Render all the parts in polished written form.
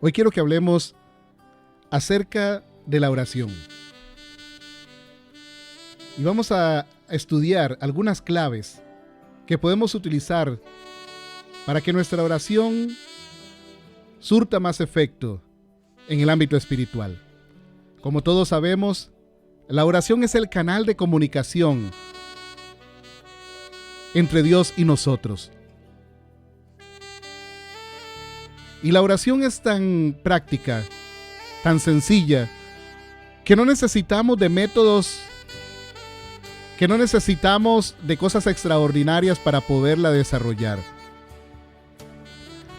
Hoy quiero que hablemos acerca de la oración. Y vamos a estudiar algunas claves que podemos utilizar para que nuestra oración surta más efecto en el ámbito espiritual. Como todos sabemos, la oración es el canal de comunicación entre Dios y nosotros. Y la oración es tan práctica, tan sencilla, que no necesitamos de métodos, que no necesitamos de cosas extraordinarias para poderla desarrollar.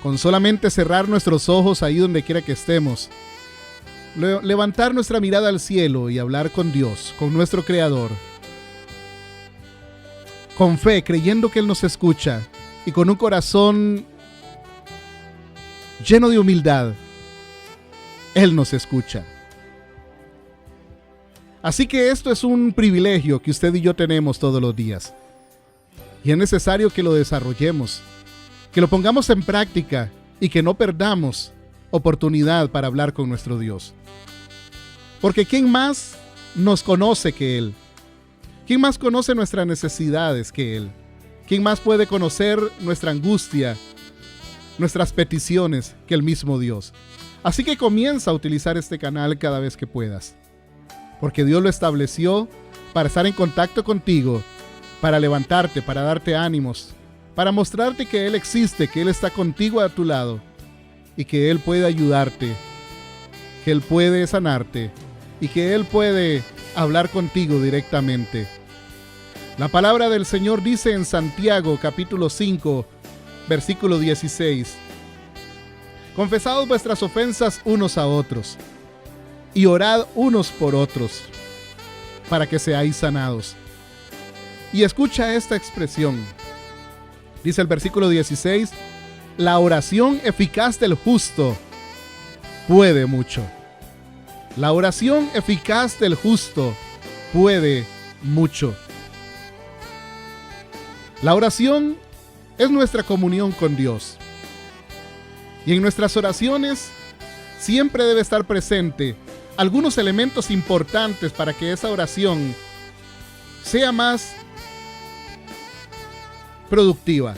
Con solamente cerrar nuestros ojos ahí donde quiera que estemos, levantar nuestra mirada al cielo y hablar con Dios, con nuestro Creador, con fe, creyendo que Él nos escucha y con un corazón lleno de humildad, Él nos escucha. Así que esto es un privilegio que usted y yo tenemos todos los días. Y es necesario que lo desarrollemos, que lo pongamos en práctica y que no perdamos oportunidad para hablar con nuestro Dios. Porque ¿quién más nos conoce que Él? ¿Quién más conoce nuestras necesidades que Él? ¿Quién más puede conocer nuestra angustia, nuestras peticiones que el mismo Dios? Así que comienza a utilizar este canal cada vez que puedas, porque Dios lo estableció para estar en contacto contigo, para levantarte, para darte ánimos, para mostrarte que Él existe, que Él está contigo a tu lado y que Él puede ayudarte, que Él puede sanarte y que Él puede hablar contigo directamente. La palabra del Señor dice en Santiago capítulo 5, versículo 16: confesaos vuestras ofensas unos a otros y orad unos por otros para que seáis sanados. Y escucha esta expresión. Dice el versículo 16: la oración eficaz del justo puede mucho. La oración eficaz del justo puede mucho. La oración es nuestra comunión con Dios. Y en nuestras oraciones siempre debe estar presente algunos elementos importantes para que esa oración sea más productiva.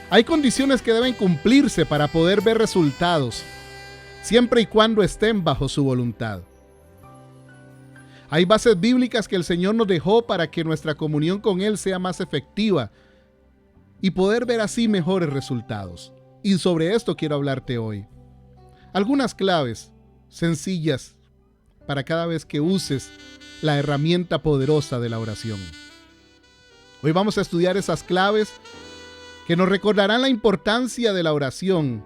Hay condiciones que deben cumplirse para poder ver resultados, siempre y cuando estén bajo su voluntad. Hay bases bíblicas que el Señor nos dejó para que nuestra comunión con Él sea más efectiva y poder ver así mejores resultados. Y sobre esto quiero hablarte hoy. Algunas claves sencillas para cada vez que uses la herramienta poderosa de la oración. Hoy vamos a estudiar esas claves que nos recordarán la importancia de la oración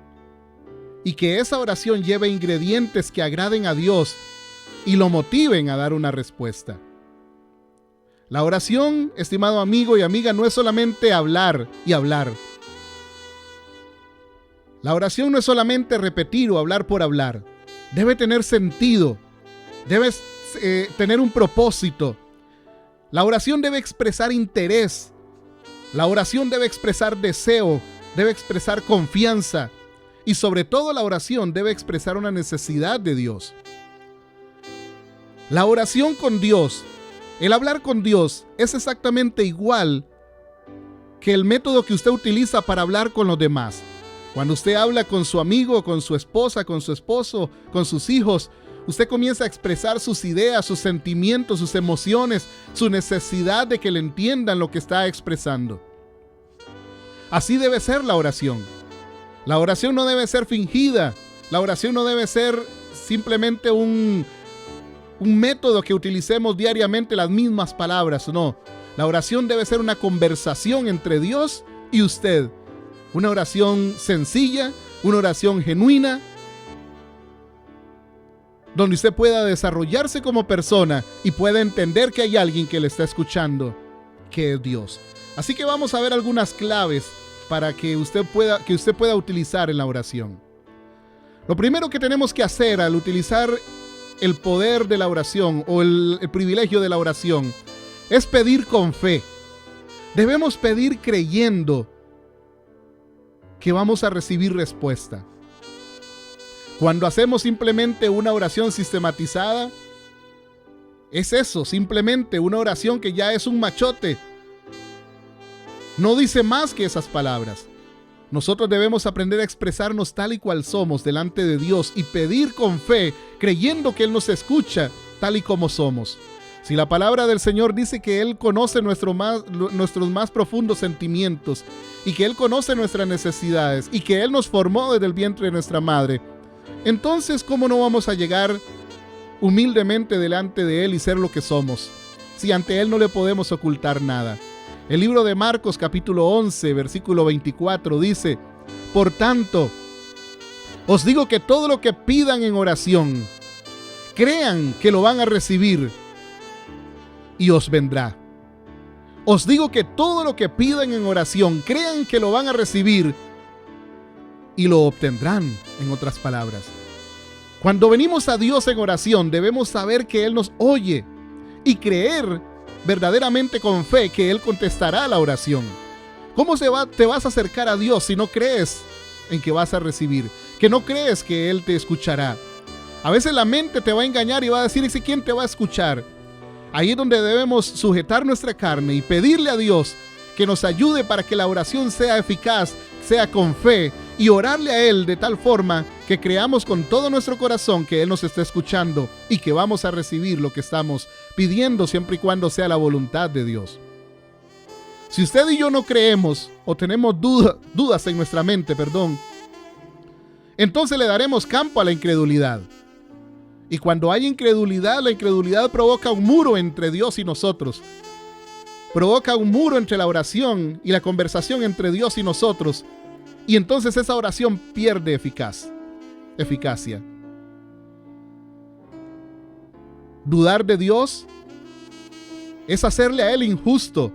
y que esa oración lleve ingredientes que agraden a Dios y lo motiven a dar una respuesta. La oración, estimado amigo y amiga, no es solamente hablar y hablar. La oración no es solamente repetir o hablar por hablar. Debe tener sentido, debe tener un propósito. La oración debe expresar interés. La oración debe expresar deseo, debe expresar confianza y sobre todo la oración debe expresar una necesidad de Dios. La oración con Dios, el hablar con Dios, es exactamente igual que el método que usted utiliza para hablar con los demás. Cuando usted habla con su amigo, con su esposa, con su esposo, con sus hijos, usted comienza a expresar sus ideas, sus sentimientos, sus emociones, su necesidad de que le entiendan lo que está expresando. Así debe ser la oración. La oración no debe ser fingida. La oración no debe ser simplemente un método que utilicemos diariamente las mismas palabras. No, la oración debe ser una conversación entre Dios y usted. Una oración sencilla, una oración genuina, donde usted pueda desarrollarse como persona y pueda entender que hay alguien que le está escuchando, que es Dios. Así que vamos a ver algunas claves para que usted pueda utilizar en la oración. Lo primero que tenemos que hacer al utilizar el poder de la oración o el privilegio de la oración es pedir con fe. Debemos pedir creyendo que vamos a recibir respuesta. Cuando hacemos simplemente una oración sistematizada, es eso, simplemente una oración que ya es un machote. No dice más que esas palabras. Nosotros debemos aprender a expresarnos tal y cual somos delante de Dios y pedir con fe, creyendo que Él nos escucha tal y como somos. Si la palabra del Señor dice que Él conoce nuestros más profundos sentimientos y que Él conoce nuestras necesidades y que Él nos formó desde el vientre de nuestra madre, entonces ¿cómo no vamos a llegar humildemente delante de Él y ser lo que somos? Si ante Él no le podemos ocultar nada. El libro de Marcos capítulo 11 versículo 24 dice: por tanto, os digo que todo lo que pidan en oración, crean que lo van a recibir y os vendrá. Os digo que todo lo que pidan en oración, crean que lo van a recibir y lo obtendrán, en otras palabras. Cuando venimos a Dios en oración, debemos saber que Él nos oye y creer verdaderamente con fe que Él contestará la oración. ¿Cómo te vas a acercar a Dios si no crees en que vas a recibir? Que no crees que Él te escuchará. A veces la mente te va a engañar y va a decir: ¿y quién te va a escuchar? Ahí es donde debemos sujetar nuestra carne y pedirle a Dios que nos ayude para que la oración sea eficaz, sea con fe, y orarle a Él de tal forma que creamos con todo nuestro corazón que Él nos está escuchando y que vamos a recibir lo que estamos pidiendo, siempre y cuando sea la voluntad de Dios. Si usted y yo no creemos o tenemos dudas en nuestra mente, entonces le daremos campo a la incredulidad. Y cuando hay incredulidad, la incredulidad provoca un muro entre Dios y nosotros. Provoca un muro entre la oración y la conversación entre Dios y nosotros. Y entonces esa oración pierde eficacia. Dudar de Dios es hacerle a Él injusto,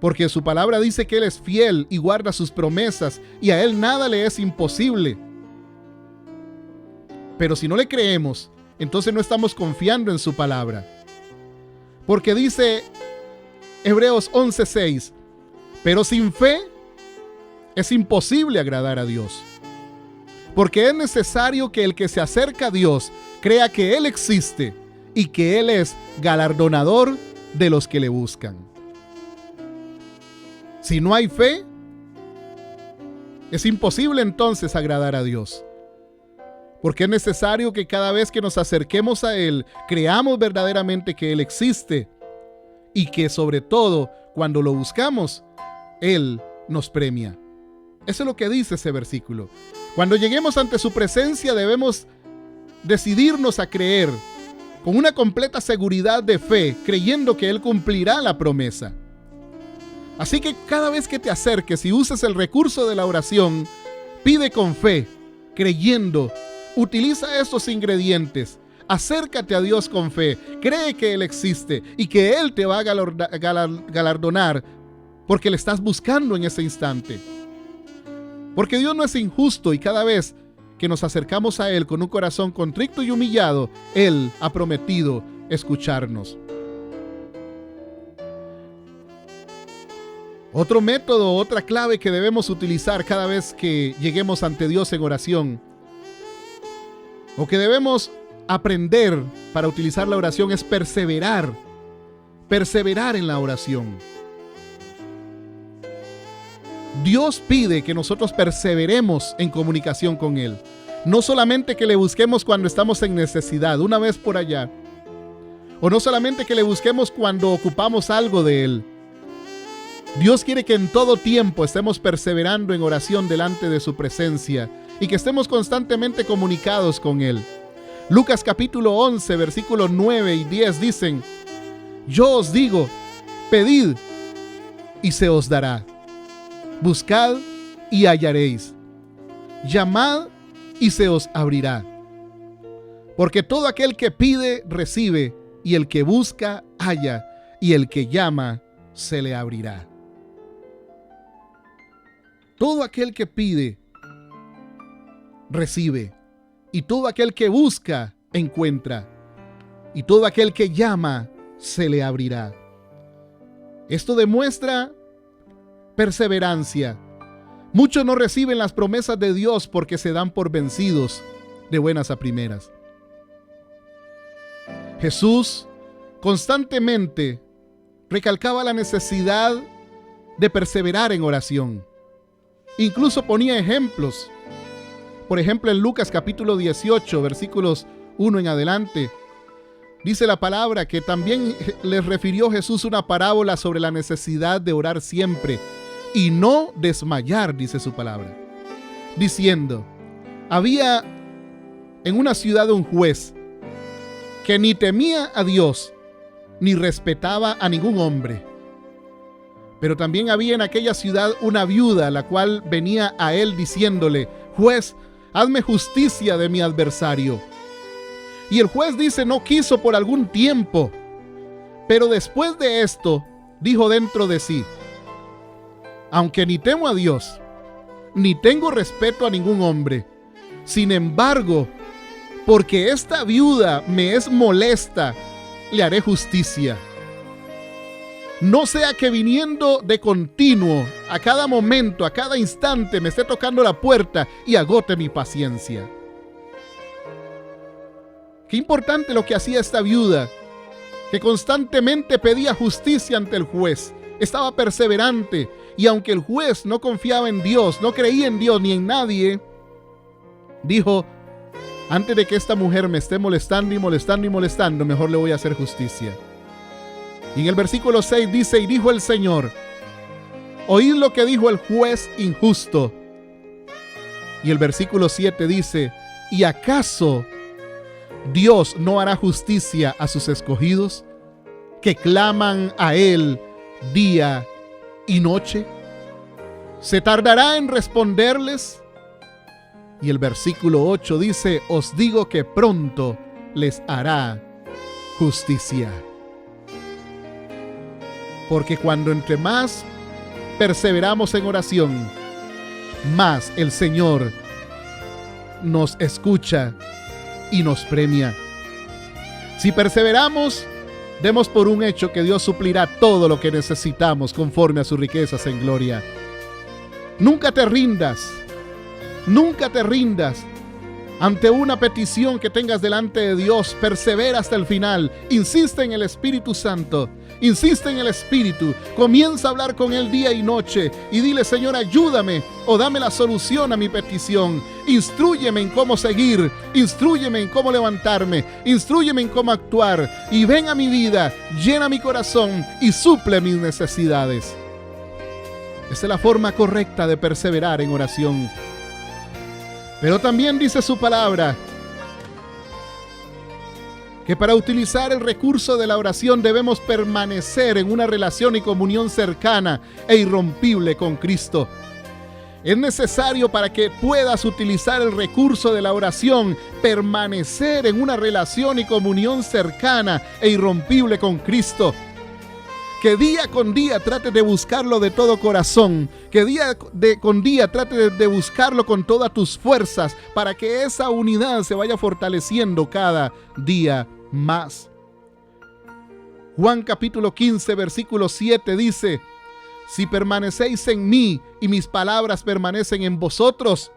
porque su palabra dice que Él es fiel y guarda sus promesas y a Él nada le es imposible. Pero si no le creemos, entonces no estamos confiando en su palabra. Porque dice Hebreos 11:6, pero sin fe es imposible agradar a Dios. Porque es necesario que el que se acerca a Dios crea que Él existe y que Él es galardonador de los que le buscan. Si no hay fe, es imposible entonces agradar a Dios. Porque es necesario que cada vez que nos acerquemos a Él, creamos verdaderamente que Él existe y que sobre todo cuando lo buscamos, Él nos premia. Eso es lo que dice ese versículo. Cuando lleguemos ante su presencia debemos decidirnos a creer con una completa seguridad de fe, creyendo que Él cumplirá la promesa. Así que cada vez que te acerques y uses el recurso de la oración, pide con fe, creyendo. Utiliza estos ingredientes. Acércate a Dios con fe. Cree que Él existe y que Él te va a galardonar porque le estás buscando en ese instante. Porque Dios no es injusto y cada vez que nos acercamos a Él con un corazón contrito y humillado, Él ha prometido escucharnos. Otro método, otra clave que debemos utilizar cada vez que lleguemos ante Dios en oración, o que debemos aprender para utilizar la oración, es perseverar en la oración. Dios pide que nosotros perseveremos en comunicación con Él. No solamente que le busquemos cuando estamos en necesidad, una vez por allá. O no solamente que le busquemos cuando ocupamos algo de Él. Dios quiere que en todo tiempo estemos perseverando en oración delante de su presencia y que estemos constantemente comunicados con Él. Lucas capítulo 11, versículos 9 y 10 dicen: yo os digo, pedid y se os dará. Buscad y hallaréis. Llamad y se os abrirá. Porque todo aquel que pide, recibe, y el que busca, halla, y el que llama, se le abrirá. Todo aquel que pide, recibe, y todo aquel que busca, encuentra, y todo aquel que llama, se le abrirá. Esto demuestra perseverancia. Muchos no reciben las promesas de Dios porque se dan por vencidos de buenas a primeras. Jesús constantemente recalcaba la necesidad de perseverar en oración. Incluso ponía ejemplos. Por ejemplo, en Lucas capítulo 18, versículos 1 en adelante, dice la palabra que también les refirió Jesús una parábola sobre la necesidad de orar siempre y no desmayar, dice su palabra, diciendo: había en una ciudad un juez que ni temía a Dios ni respetaba a ningún hombre. Pero también había en aquella ciudad una viuda, la cual venía a él diciéndole: juez, hazme justicia de mi adversario. Y el juez dice: no quiso por algún tiempo. Pero después de esto, dijo dentro de sí: aunque ni temo a Dios, ni tengo respeto a ningún hombre, sin embargo, porque esta viuda me es molesta, le haré justicia. No sea que viniendo de continuo, a cada momento, a cada instante, me esté tocando la puerta y agote mi paciencia. Qué importante lo que hacía esta viuda, que constantemente pedía justicia ante el juez. Estaba perseverante, y aunque el juez no confiaba en Dios, no creía en Dios ni en nadie, dijo: antes de que esta mujer me esté molestando y molestando y molestando, mejor le voy a hacer justicia. Y en el versículo 6 dice: y dijo el Señor: oíd lo que dijo el juez injusto. Y el versículo 7 dice: ¿y acaso Dios no hará justicia a sus escogidos, que claman a Él día y noche? ¿Se tardará en responderles? Y el versículo 8 dice: os digo que pronto les hará justicia. Porque cuando entre más perseveramos en oración, más el Señor nos escucha y nos premia. Si perseveramos, demos por un hecho que Dios suplirá todo lo que necesitamos conforme a sus riquezas en gloria. Nunca te rindas, nunca te rindas ante una petición que tengas delante de Dios. Persevera hasta el final, insiste en el Espíritu Santo, insiste en el Espíritu, comienza a hablar con Él día y noche y dile: Señor, ayúdame o dame la solución a mi petición. Instrúyeme en cómo seguir, instrúyeme en cómo levantarme, instrúyeme en cómo actuar, y ven a mi vida, llena mi corazón y suple mis necesidades. Esa es la forma correcta de perseverar en oración. Pero también dice su palabra que para utilizar el recurso de la oración debemos permanecer en una relación y comunión cercana e irrompible con Cristo. Es necesario, para que puedas utilizar el recurso de la oración, permanecer en una relación y comunión cercana e irrompible con Cristo. Que día con día trates de buscarlo de todo corazón, que día con día trates de buscarlo con todas tus fuerzas, para que esa unidad se vaya fortaleciendo cada día más. Juan capítulo 15, versículo 7 dice: si permanecéis en mí y mis palabras permanecen en vosotros.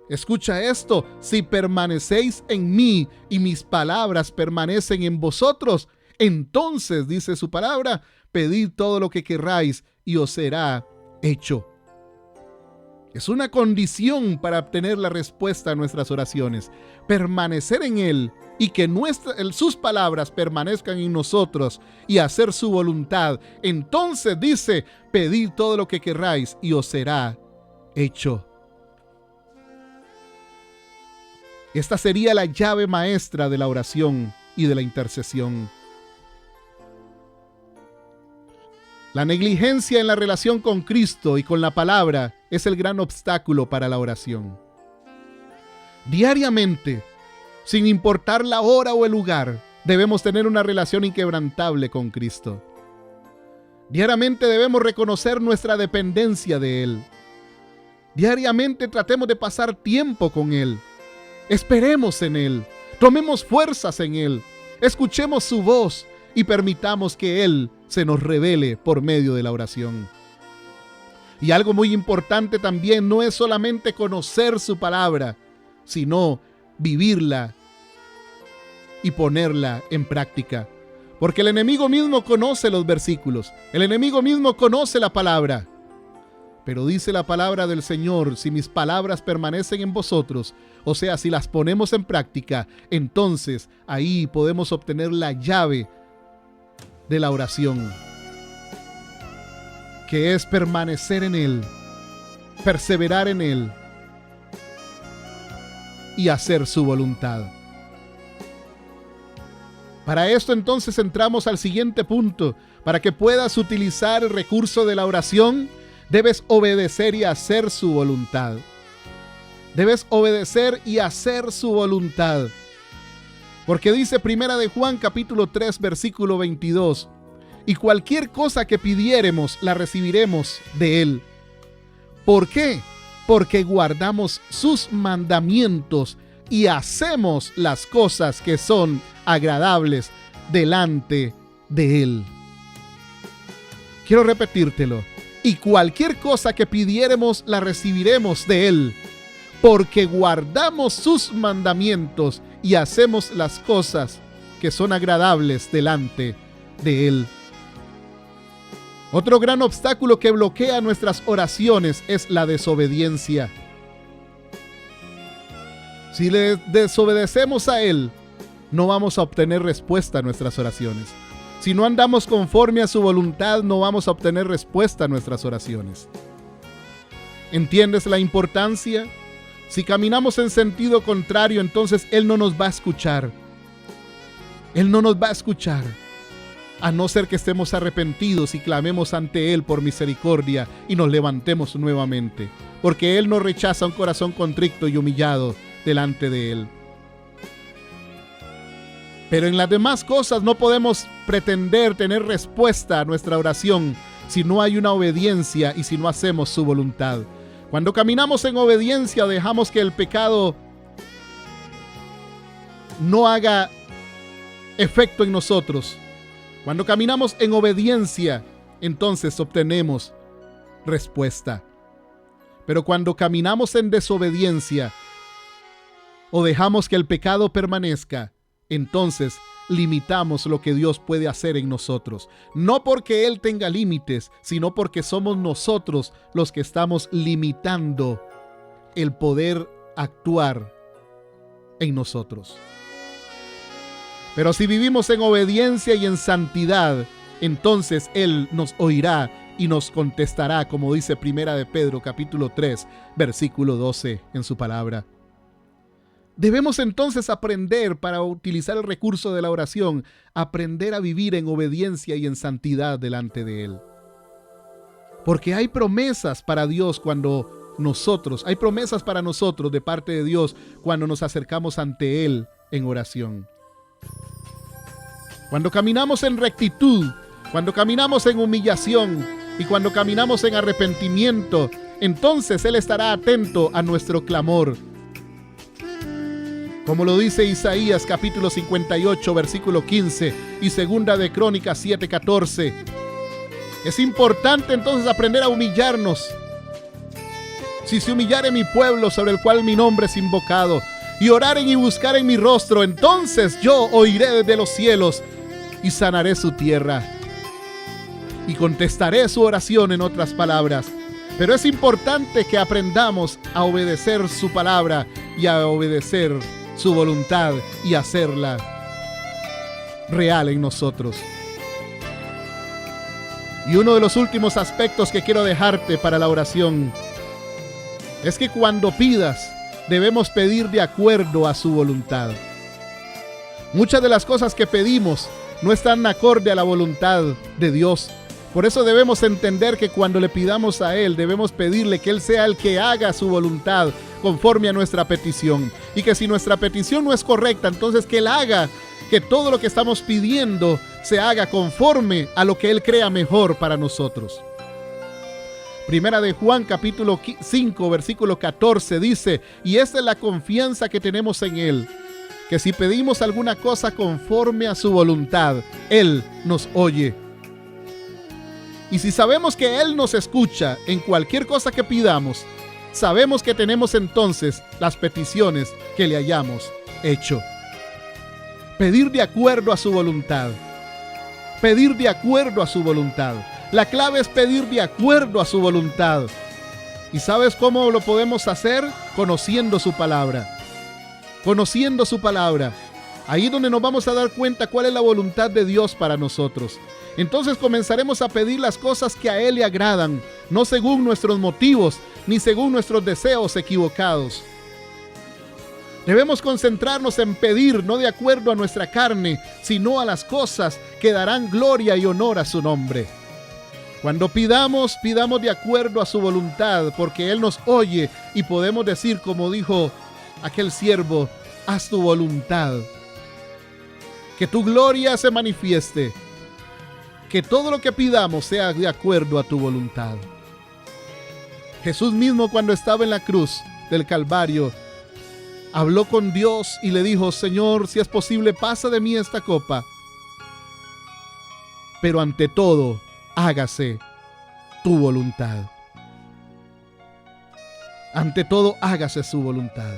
Escucha esto: si permanecéis en mí y mis palabras permanecen en vosotros, entonces, dice su palabra, pedid todo lo que querráis y os será hecho. Es una condición para obtener la respuesta a nuestras oraciones: permanecer en Él y que sus palabras permanezcan en nosotros y hacer su voluntad. Entonces, dice, pedid todo lo que querráis y os será hecho. Esta sería la llave maestra de la oración y de la intercesión. La negligencia en la relación con Cristo y con la palabra es el gran obstáculo para la oración. Diariamente, sin importar la hora o el lugar, debemos tener una relación inquebrantable con Cristo. Diariamente debemos reconocer nuestra dependencia de Él. Diariamente tratemos de pasar tiempo con Él. Esperemos en Él. Tomemos fuerzas en Él. Escuchemos su voz y permitamos que Él se nos revele por medio de la oración. Y algo muy importante también no es solamente conocer su palabra, sino vivirla y ponerla en práctica. Porque el enemigo mismo conoce los versículos, el enemigo mismo conoce la palabra. Pero dice la palabra del Señor, si mis palabras permanecen en vosotros, o sea, si las ponemos en práctica, entonces ahí podemos obtener la llave de la oración, que es permanecer en Él, perseverar en Él y hacer su voluntad. Para esto entonces entramos al siguiente punto. Para que puedas utilizar el recurso de la oración, debes obedecer y hacer su voluntad. Debes obedecer y hacer su voluntad. Porque dice Primera de Juan capítulo 3 versículo 22, y cualquier cosa que pidiéremos la recibiremos de Él. ¿Por qué? Porque guardamos sus mandamientos y hacemos las cosas que son agradables delante de Él. Quiero repetírtelo. Y cualquier cosa que pidiéremos la recibiremos de Él, porque guardamos sus mandamientos y hacemos las cosas que son agradables delante de Él. Otro gran obstáculo que bloquea nuestras oraciones es la desobediencia. Si le desobedecemos a Él, no vamos a obtener respuesta a nuestras oraciones. Si no andamos conforme a su voluntad, no vamos a obtener respuesta a nuestras oraciones. ¿Entiendes la importancia? Si caminamos en sentido contrario, entonces Él no nos va a escuchar. Él no nos va a escuchar, a no ser que estemos arrepentidos y clamemos ante Él por misericordia y nos levantemos nuevamente, porque Él no rechaza un corazón contrito y humillado delante de Él. Pero en las demás cosas no podemos pretender tener respuesta a nuestra oración si no hay una obediencia y si no hacemos su voluntad. Cuando caminamos en obediencia, dejamos que el pecado no haga efecto en nosotros. Cuando caminamos en obediencia, entonces obtenemos respuesta. Pero cuando caminamos en desobediencia o dejamos que el pecado permanezca, entonces limitamos lo que Dios puede hacer en nosotros. No porque Él tenga límites, sino porque somos nosotros los que estamos limitando el poder actuar en nosotros. Pero si vivimos en obediencia y en santidad, entonces Él nos oirá y nos contestará, como dice Primera de Pedro capítulo 3, versículo 12 en su palabra. Debemos entonces aprender, para utilizar el recurso de la oración, aprender a vivir en obediencia y en santidad delante de Él. Porque hay promesas para Dios hay promesas para nosotros de parte de Dios cuando nos acercamos ante Él en oración. Cuando caminamos en rectitud, cuando caminamos en humillación y cuando caminamos en arrepentimiento, entonces Él estará atento a nuestro clamor. Como lo dice Isaías capítulo 58 versículo 15 y segunda de Crónicas 7:14. Es importante entonces aprender a humillarnos. Si se humillare mi pueblo sobre el cual mi nombre es invocado, y oraren y buscaren mi rostro, entonces yo oiré desde los cielos y sanaré su tierra y contestaré su oración, en otras palabras. Pero es importante que aprendamos a obedecer su palabra y a obedecer su voluntad y hacerla real en nosotros. Y uno de los últimos aspectos que quiero dejarte para la oración es que cuando pidas, debemos pedir de acuerdo a su voluntad. Muchas de las cosas que pedimos no están acorde a la voluntad de Dios. Por eso debemos entender que cuando le pidamos a Él, debemos pedirle que Él sea el que haga su voluntad conforme a nuestra petición. Y que si nuestra petición no es correcta, entonces que Él haga que todo lo que estamos pidiendo se haga conforme a lo que Él crea mejor para nosotros. Primera de Juan capítulo 5 versículo 14 dice: y esta es la confianza que tenemos en Él, que si pedimos alguna cosa conforme a su voluntad, Él nos oye. Y si sabemos que Él nos escucha en cualquier cosa que pidamos, sabemos que tenemos entonces las peticiones que le hayamos hecho. Pedir de acuerdo a su voluntad. Pedir de acuerdo a su voluntad. La clave es pedir de acuerdo a su voluntad. ¿Y sabes cómo lo podemos hacer? Conociendo su palabra. Conociendo su palabra. Ahí es donde nos vamos a dar cuenta cuál es la voluntad de Dios para nosotros. Entonces comenzaremos a pedir las cosas que a Él le agradan, no según nuestros motivos, ni según nuestros deseos equivocados. Debemos concentrarnos en pedir, no de acuerdo a nuestra carne, sino a las cosas que darán gloria y honor a su nombre. Cuando pidamos, pidamos de acuerdo a su voluntad, porque Él nos oye y podemos decir, como dijo aquel siervo, haz tu voluntad. Que tu gloria se manifieste. Que todo lo que pidamos sea de acuerdo a tu voluntad. Jesús mismo, cuando estaba en la cruz del Calvario, habló con Dios y le dijo, Señor, si es posible, pasa de mí esta copa. Pero ante todo, hágase tu voluntad. Ante todo, hágase su voluntad.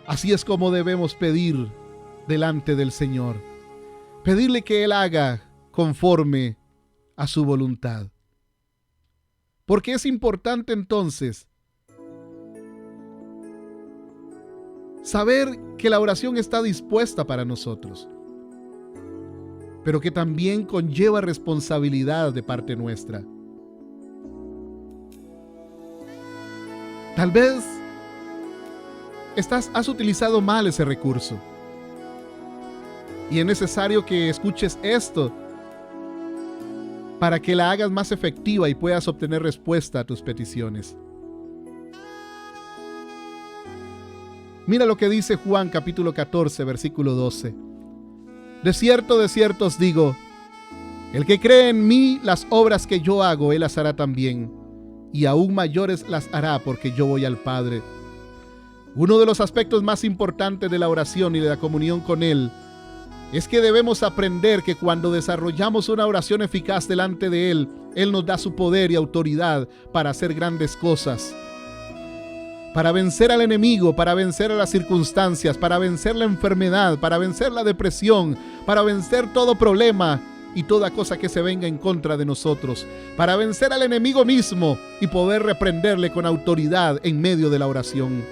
Así es como debemos pedir delante del Señor. Pedirle que Él haga conforme a su voluntad. Porque es importante entonces saber que la oración está dispuesta para nosotros, pero que también conlleva responsabilidad de parte nuestra. Tal vez has utilizado mal ese recurso y es necesario que escuches esto para que la hagas más efectiva y puedas obtener respuesta a tus peticiones. Mira lo que dice Juan capítulo 14, versículo 12. De cierto os digo, el que cree en mí, las obras que yo hago, él las hará también, y aún mayores las hará, porque yo voy al Padre. Uno de los aspectos más importantes de la oración y de la comunión con Él es que debemos aprender que cuando desarrollamos una oración eficaz delante de Él, Él nos da su poder y autoridad para hacer grandes cosas. Para vencer al enemigo, para vencer a las circunstancias, para vencer la enfermedad, para vencer la depresión, para vencer todo problema y toda cosa que se venga en contra de nosotros, para vencer al enemigo mismo y poder reprenderle con autoridad en medio de la oración.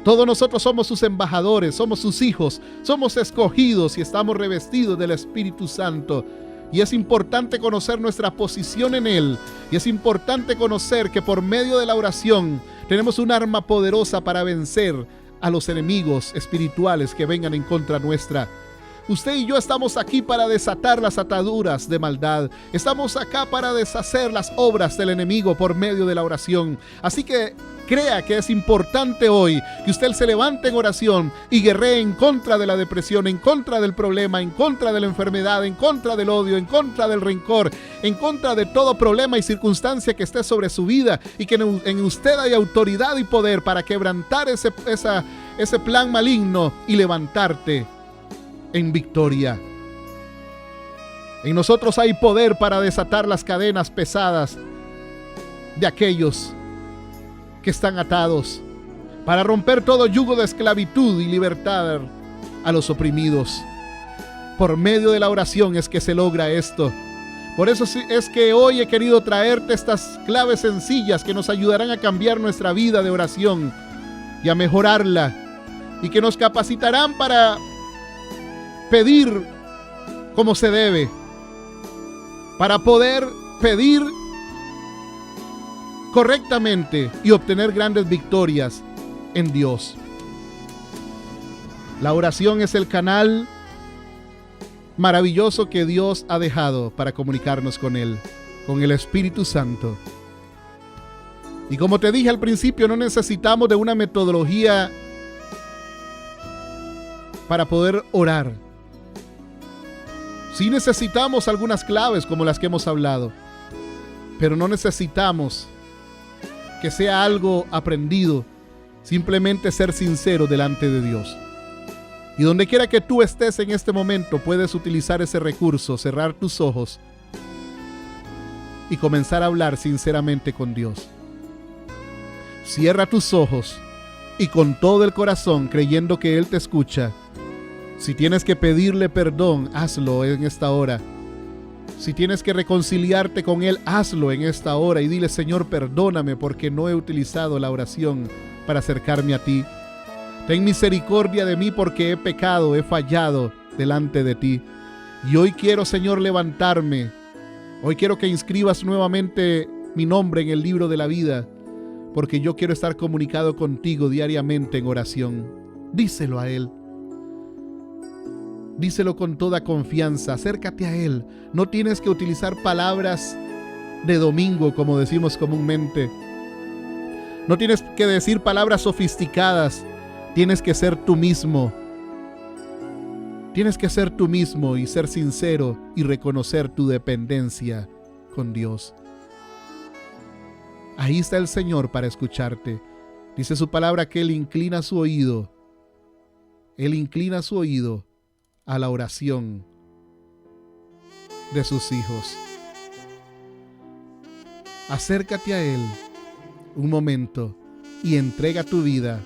Todos nosotros somos sus embajadores, somos sus hijos, somos escogidos y estamos revestidos del Espíritu Santo. Y es importante conocer nuestra posición en Él. Y es importante conocer que por medio de la oración tenemos un arma poderosa para vencer a los enemigos espirituales que vengan en contra nuestra. Usted y yo estamos aquí para desatar las ataduras de maldad. Estamos acá para deshacer las obras del enemigo por medio de la oración. Así que crea que es importante hoy que usted se levante en oración y guerree en contra de la depresión, en contra del problema, en contra de la enfermedad, en contra del odio, en contra del rencor, en contra de todo problema y circunstancia que esté sobre su vida, y que en usted hay autoridad y poder para quebrantar ese plan maligno y levantarte en victoria. En nosotros hay poder para desatar las cadenas pesadas de aquellos que están atados, para romper todo yugo de esclavitud y libertar a los oprimidos. Por medio de la oración es que se logra esto. Por eso es que hoy he querido traerte estas claves sencillas que nos ayudarán a cambiar nuestra vida de oración y a mejorarla, y que nos capacitarán para pedir como se debe, para poder pedir correctamente y obtener grandes victorias en Dios. La oración es el canal maravilloso que Dios ha dejado para comunicarnos con Él, con el Espíritu Santo. Y como te dije al principio, no necesitamos de una metodología para poder orar. Sí necesitamos algunas claves como las que hemos hablado, pero no necesitamos que sea algo aprendido, simplemente ser sincero delante de Dios. Y donde quiera que tú estés en este momento, puedes utilizar ese recurso, cerrar tus ojos y comenzar a hablar sinceramente con Dios. Cierra tus ojos y con todo el corazón, creyendo que Él te escucha. Si tienes que pedirle perdón, hazlo en esta hora. Si tienes que reconciliarte con Él, hazlo en esta hora y dile: Señor, perdóname porque no he utilizado la oración para acercarme a ti. Ten misericordia de mí porque he pecado, he fallado delante de ti. Y hoy quiero, Señor, levantarme. Hoy quiero que inscribas nuevamente mi nombre en el libro de la vida, porque yo quiero estar comunicado contigo diariamente en oración. Díselo a Él. Díselo con toda confianza, acércate a Él. No tienes que utilizar palabras de domingo, como decimos comúnmente. No tienes que decir palabras sofisticadas. Tienes que ser tú mismo. Tienes que ser tú mismo y ser sincero y reconocer tu dependencia con Dios. Ahí está el Señor para escucharte. Dice su palabra que Él inclina su oído. Él inclina su oído a la oración de sus hijos. Acércate a Él un momento y entrega tu vida.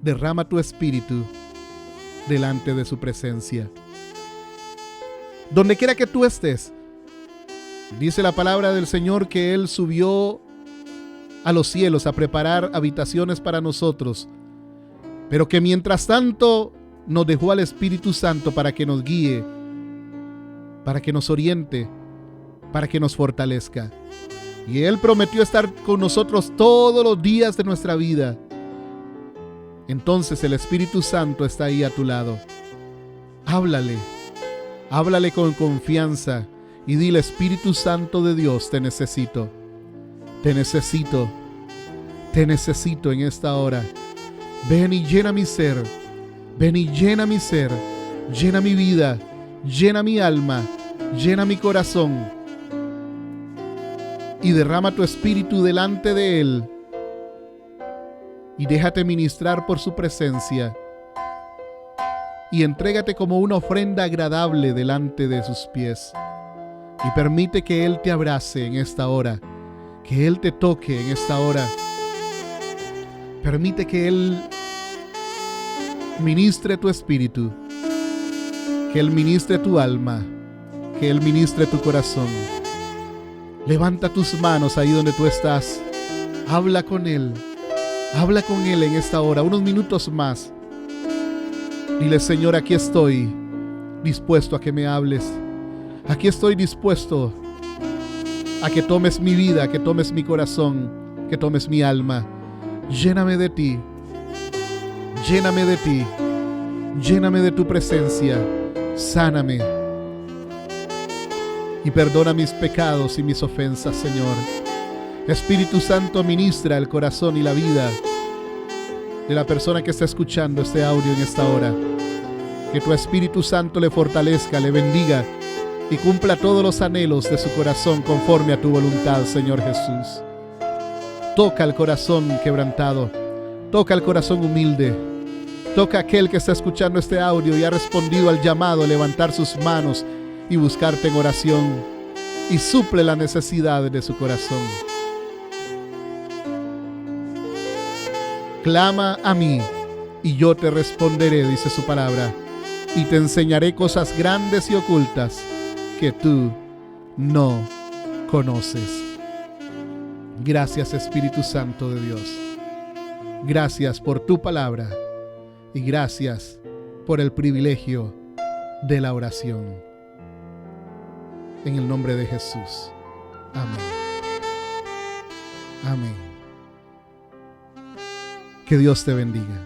Derrama tu espíritu delante de su presencia. Donde quiera que tú estés, dice la palabra del Señor que Él subió a los cielos a preparar habitaciones para nosotros, pero que mientras tanto nos dejó al Espíritu Santo para que nos guíe, para que nos oriente, para que nos fortalezca. Y Él prometió estar con nosotros todos los días de nuestra vida. Entonces el Espíritu Santo está ahí a tu lado. Háblale con confianza y dile: Espíritu Santo de Dios, te necesito. Te necesito en esta hora. Ven y llena mi ser. Ven y llena mi ser, llena mi vida, llena mi alma, llena mi corazón. Y derrama tu espíritu delante de Él. Y déjate ministrar por su presencia. Y entrégate como una ofrenda agradable delante de sus pies. Y permite que Él te abrace en esta hora, que Él te toque en esta hora. Permite que Él ministre tu espíritu, que Él ministre tu alma, que Él ministre tu corazón. Levanta tus manos ahí donde tú estás. Habla con Él en esta hora, unos minutos más. Dile: Señor, aquí estoy dispuesto a que me hables. Aquí estoy dispuesto a que tomes mi vida, a que tomes mi corazón, que tomes mi alma. Lléname de ti. Lléname de ti, lléname de tu presencia, sáname y perdona mis pecados y mis ofensas, Señor. Espíritu Santo, ministra el corazón y la vida de la persona que está escuchando este audio en esta hora. Que tu Espíritu Santo le fortalezca, le bendiga y cumpla todos los anhelos de su corazón conforme a tu voluntad, Señor Jesús. Toca el corazón quebrantado, toca el corazón humilde. Toca a aquel que está escuchando este audio y ha respondido al llamado a levantar sus manos y buscarte en oración, y suple las necesidades de su corazón. Clama a mí y yo te responderé, dice su palabra, y te enseñaré cosas grandes y ocultas que tú no conoces. Gracias, Espíritu Santo de Dios. Gracias por tu palabra. Y gracias por el privilegio de la oración. En el nombre de Jesús. Amén. Amén. Que Dios te bendiga.